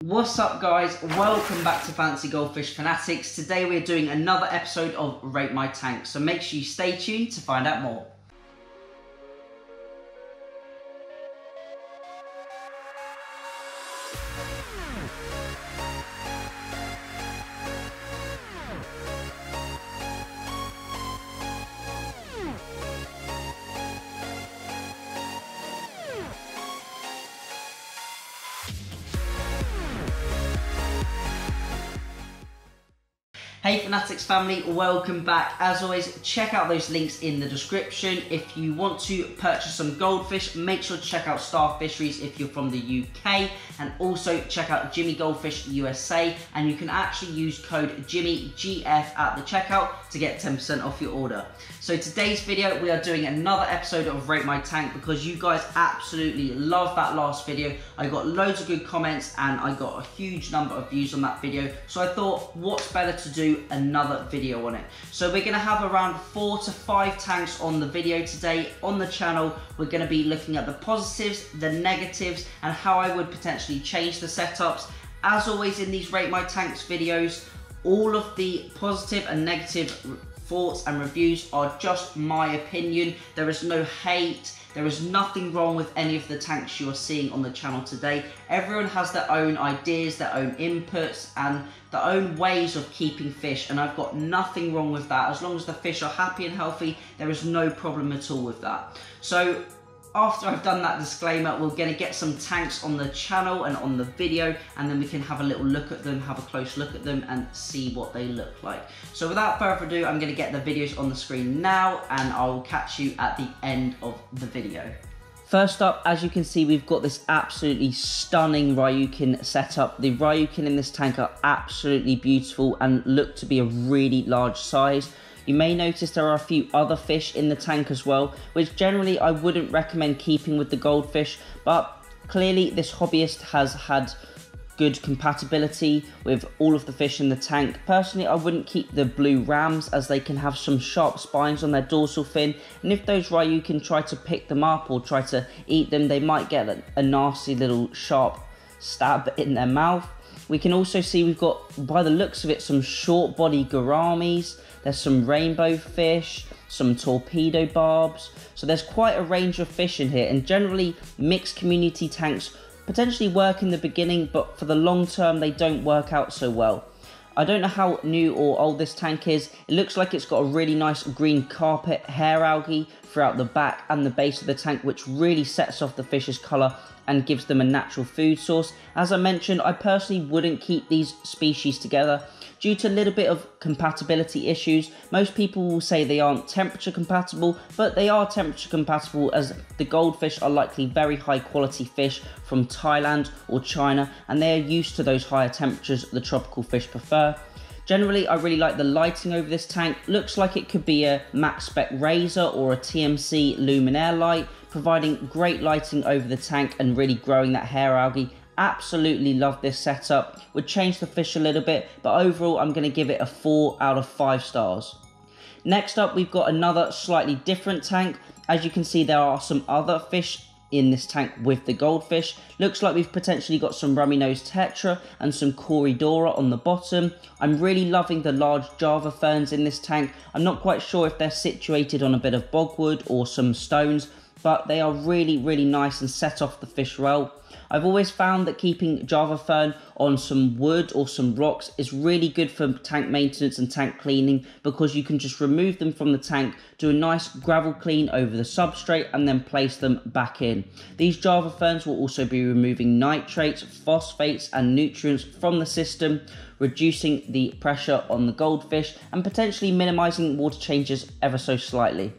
What's up guys, welcome back to Fancy Goldfish Fanatics. Today we're doing another episode of Rate My Tank, so make sure you stay tuned to find out more. Hey Fanatics family, welcome back. As always, check out those links in the description. If you want to purchase some goldfish, make sure to check out Star Fisheries if you're from the UK, and also check out Jimmy Goldfish USA, and you can actually use code JimmyGF at the checkout to get 10% off your order. So today's video, we are doing another episode of Rate My Tank because you guys absolutely loved that last video. I got loads of good comments and I got a huge number of views on that video. So I thought, what's better to do another video on it. So we're going to have around 4 to 5 tanks on the video today on the channel. We're going to be looking at the positives, the negatives, and how I would potentially change the setups. As always in these Rate My Tanks videos, all of the positive and negative thoughts and reviews are just my opinion. There is no hate. There is nothing wrong with any of the tanks you are seeing on the channel today. Everyone has their own ideas, their own inputs, and their own ways of keeping fish, and I've got nothing wrong with that. As long as the fish are happy and healthy, there is no problem at all with that. So after I've done that disclaimer, we're going to get some tanks on the channel and on the video, and then we can have a little look at them, have a close look at them, and see what they look like. So without further ado, I'm going to get the videos on the screen now, and I'll catch you at the end of the video. First up, as you can see, we've got this absolutely stunning Ryukin setup. The Ryukin in this tank are absolutely beautiful and look to be a really large size. You may notice there are a few other fish in the tank as well, which generally I wouldn't recommend keeping with the goldfish, but clearly this hobbyist has had good compatibility with all of the fish in the tank. Personally, I wouldn't keep the blue rams as they can have some sharp spines on their dorsal fin, and if those Ryukin try to pick them up or try to eat them, they might get a nasty little sharp stab in their mouth. We can also see we've got, by the looks of it, some short body gouramis. There's some rainbow fish, some torpedo barbs. So there's quite a range of fish in here, and generally mixed community tanks potentially work in the beginning, but for the long term they don't work out so well. I don't know how new or old this tank is. It looks like it's got a really nice green carpet hair algae throughout the back and the base of the tank, which really sets off the fish's colour and gives them a natural food source. As I mentioned, I personally wouldn't keep these species together due to a little bit of compatibility issues. Most people will say they aren't temperature compatible, but they are temperature compatible as the goldfish are likely very high quality fish from Thailand or China, and they are used to those higher temperatures the tropical fish prefer. Generally, I really like the lighting over this tank. Looks like it could be a max spec razor or a TMC luminaire light, providing great lighting over the tank and really growing that hair algae. Absolutely love this setup. Would change the fish a little bit, but overall I'm going to give it a 4 out of 5 stars. Next up, we've got another slightly different tank. As you can see, there are some other fish in this tank with the goldfish. Looks like we've potentially got some rummy-nosed tetra and some corydoras on the bottom. I'm really loving the large Java ferns in this tank. I'm not quite sure if they're situated on a bit of bogwood or some stones, but they are really nice and set off the fish well. I've always found that keeping Java fern on some wood or some rocks is really good for tank maintenance and tank cleaning, because you can just remove them from the tank, do a nice gravel clean over the substrate, and then place them back in. These Java ferns will also be removing nitrates, phosphates and nutrients from the system, reducing the pressure on the goldfish and potentially minimizing water changes ever so slightly.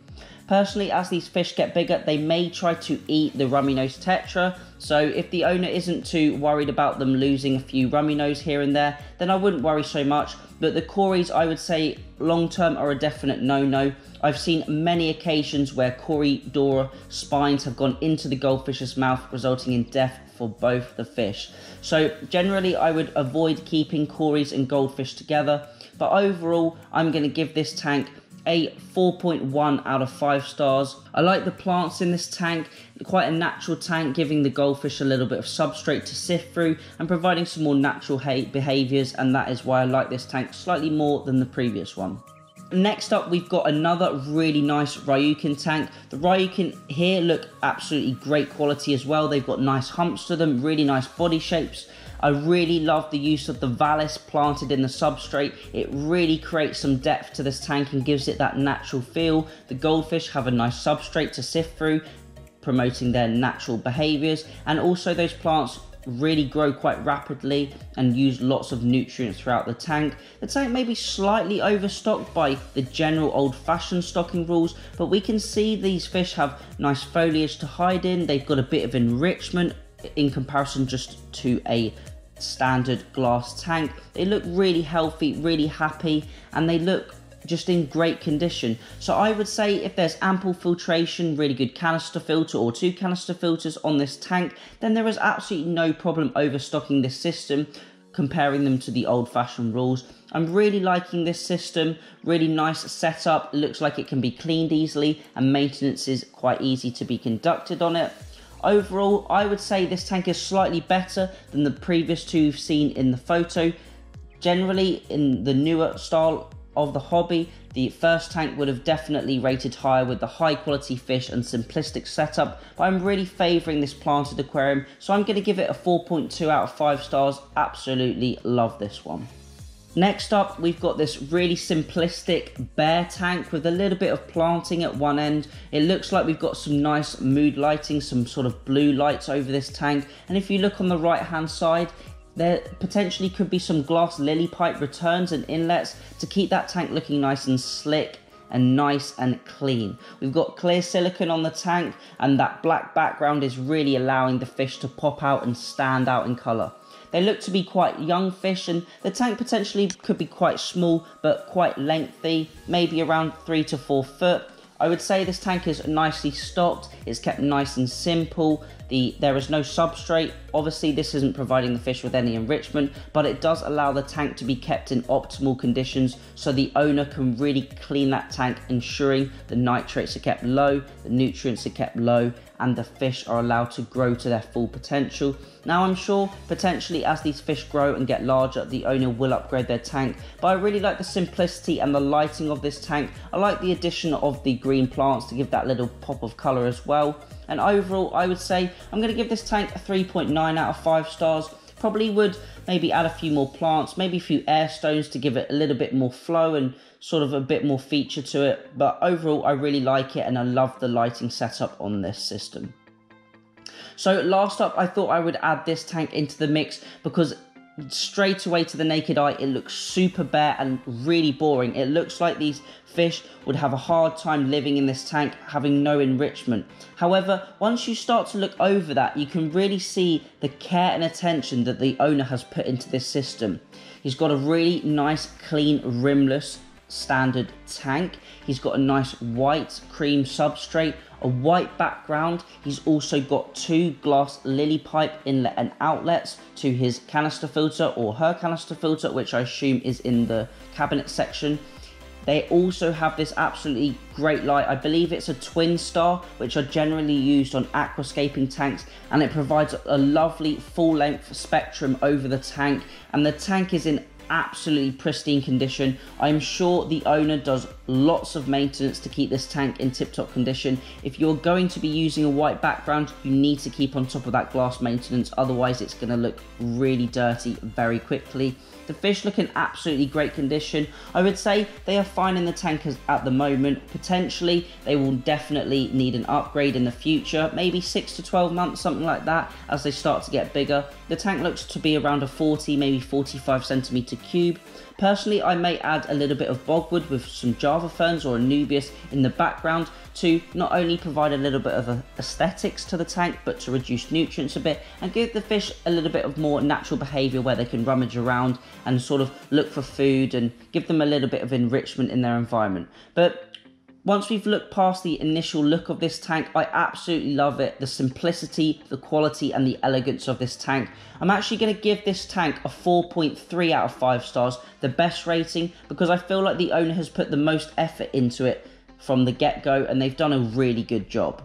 Personally, as these fish get bigger, they may try to eat the rummy-nosed tetra, so if the owner isn't too worried about them losing a few rummy-nose here and there, then I wouldn't worry so much. But the cories, I would say, long-term are a definite no-no. I've seen many occasions where corydora spines have gone into the goldfish's mouth, resulting in death for both the fish. So generally, I would avoid keeping cories and goldfish together, but overall, I'm going to give this tank a 4.1 out of 5 stars. I like the plants in this tank, quite a natural tank, giving the goldfish a little bit of substrate to sift through and providing some more natural behaviours, and that is why I like this tank slightly more than the previous one. Next up, we've got another really nice Ryukin tank. The Ryukin here look absolutely great quality as well. They've got nice humps to them, really nice body shapes. I really love the use of the vallus planted in the substrate. It really creates some depth to this tank and gives it that natural feel. The goldfish have a nice substrate to sift through, promoting their natural behaviours, and also those plants really grow quite rapidly and use lots of nutrients throughout the tank. The tank may be slightly overstocked by the general old-fashioned stocking rules, but we can see these fish have nice foliage to hide in. They've got a bit of enrichment in comparison just to a standard glass tank. They look really healthy, really happy, and they look just in great condition. So I would say if there's ample filtration, really good canister filter or 2 canister filters on this tank, then there is absolutely no problem overstocking this system, comparing them to the old-fashioned rules. I'm really liking this system, really nice setup. It looks like it can be cleaned easily and maintenance is quite easy to be conducted on it. Overall, I would say this tank is slightly better than the previous 2 you've seen in the photo. Generally, in the newer style of the hobby, the first tank would have definitely rated higher with the high quality fish and simplistic setup, but I'm really favouring this planted aquarium, so I'm going to give it a 4.2 out of 5 stars. Absolutely love this one. Next up, we've got this really simplistic bear tank with a little bit of planting at one end. It looks like we've got some nice mood lighting, some sort of blue lights over this tank, and if you look on the right hand side, there potentially could be some glass lily pipe returns and inlets to keep that tank looking nice and slick and nice and clean. We've got clear silicone on the tank, and that black background is really allowing the fish to pop out and stand out in colour. They look to be quite young fish, and the tank potentially could be quite small but quite lengthy, maybe around 3 to 4 foot. I would say this tank is nicely stocked, it's kept nice and simple. There is no substrate. Obviously this isn't providing the fish with any enrichment, but it does allow the tank to be kept in optimal conditions so the owner can really clean that tank, ensuring the nitrates are kept low, the nutrients are kept low, and the fish are allowed to grow to their full potential. Now I'm sure potentially as these fish grow and get larger, the owner will upgrade their tank, but I really like the simplicity and the lighting of this tank. I like the addition of the green plants to give that little pop of colour as well. And overall, I would say I'm going to give this tank a 3.9 out of 5 stars. Probably would maybe add a few more plants, maybe a few air stones to give it a little bit more flow and sort of a bit more feature to it. But overall, I really like it and I love the lighting setup on this system. So last up, I thought I would add this tank into the mix because straight away to the naked eye, it looks super bare and really boring. It looks like these fish would have a hard time living in this tank, having no enrichment. However, once you start to look over that, you can really see the care and attention that the owner has put into this system. He's got a really nice, clean, rimless standard tank. He's got a nice white cream substrate, a white background. He's also got 2 glass lily pipe inlet and outlets to his canister filter or her canister filter, which I assume is in the cabinet section. They also have this absolutely great light. I believe it's a twin star, which are generally used on aquascaping tanks, and it provides a lovely full-length spectrum over the tank, and the tank is in absolutely pristine condition. I'm sure the owner does lots of maintenance to keep this tank in tip-top condition. If you're going to be using a white background, you need to keep on top of that glass maintenance, otherwise it's going to look really dirty very quickly. The fish look in absolutely great condition. I would say they are fine in the tank at the moment. Potentially they will definitely need an upgrade in the future, maybe 6 to 12 months, something like that, as they start to get bigger. The tank looks to be around a 40, maybe 45 centimeter cube. Personally, I may add a little bit of bogwood with some Java ferns or Anubias in the background to not only provide a little bit of aesthetics to the tank, but to reduce nutrients a bit and give the fish a little bit of more natural behaviour where they can rummage around and sort of look for food and give them a little bit of enrichment in their environment. But Once we've looked past the initial look of this tank, I absolutely love it. The simplicity, the quality and the elegance of this tank. I'm actually going to give this tank a 4.3 out of 5 stars, the best rating, because I feel like the owner has put the most effort into it from the get-go and they've done a really good job.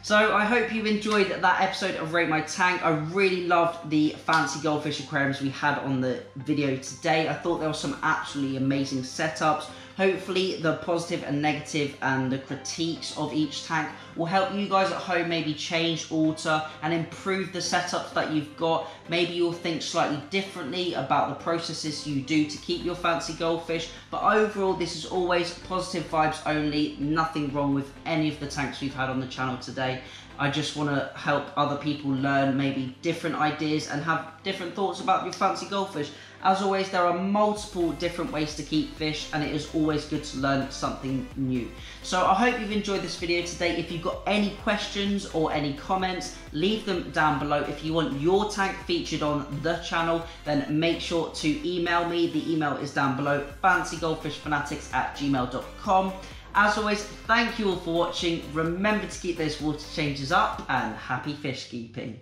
So I hope you enjoyed that episode of Rate My Tank. I really loved the fancy goldfish aquariums we had on the video today. I thought there were some absolutely amazing setups. Hopefully the positive and negative and the critiques of each tank will help you guys at home maybe change, alter and improve the setups that you've got. Maybe you'll think slightly differently about the processes you do to keep your fancy goldfish, but overall this is always positive vibes only, nothing wrong with any of the tanks we've had on the channel today. I just want to help other people learn maybe different ideas and have different thoughts about your fancy goldfish. As always, there are multiple different ways to keep fish and it is always good to learn something new. So I hope you've enjoyed this video today. If you've got any questions or any comments, leave them down below. If you want your tank featured on the channel, then make sure to email me. The email is down below, fancygoldfishfanatics@gmail.com. As always, thank you all for watching. Remember to keep those water changes up and happy fish keeping.